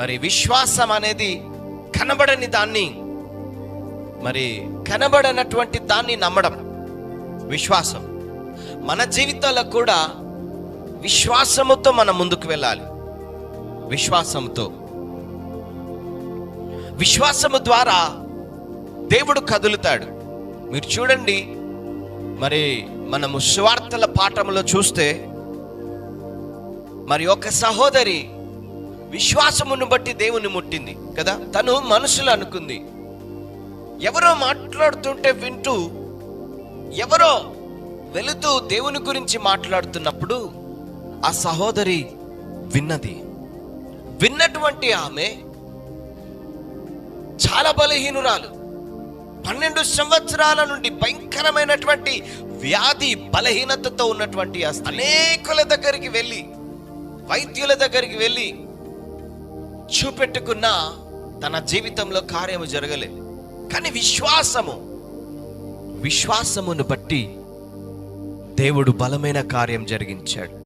మరి విశ్వాసం అనేది కనబడని దాన్ని, మరి కనబడనటువంటి దాన్ని నమ్మడం విశ్వాసం. మన జీవితాల్లో కూడా విశ్వాసముతో మనం ముందుకు వెళ్ళాలి. విశ్వాసము ద్వారా దేవుడు కదులుతాడు. మీరు చూడండి, మరి మనము సువార్తల పాఠంలో చూస్తే, మరి ఒక సహోదరి విశ్వాసమును బట్టి దేవుని ముట్టింది కదా. తను మనసులో అనుకుంది, ఎవరో మాట్లాడుతుంటే వింటూ, ఎవరో వెళుతూ దేవుని గురించి మాట్లాడుతున్నప్పుడు ఆ సహోదరి విన్నటువంటి ఆమె చాలా బలహీనురాలు. 12 సంవత్సరాల నుండి భయంకరమైనటువంటి వ్యాధి, బలహీనతతో ఉన్నటువంటి అనేకుల దగ్గరికి వెళ్ళి, వైద్యుల దగ్గరికి వెళ్ళి చూపెట్టుకున్న తన జీవితంలో కార్యము జరగలేదు. కానీ విశ్వాసమును బట్టి దేవుడు బలమైన కార్యం జరిగించాడు.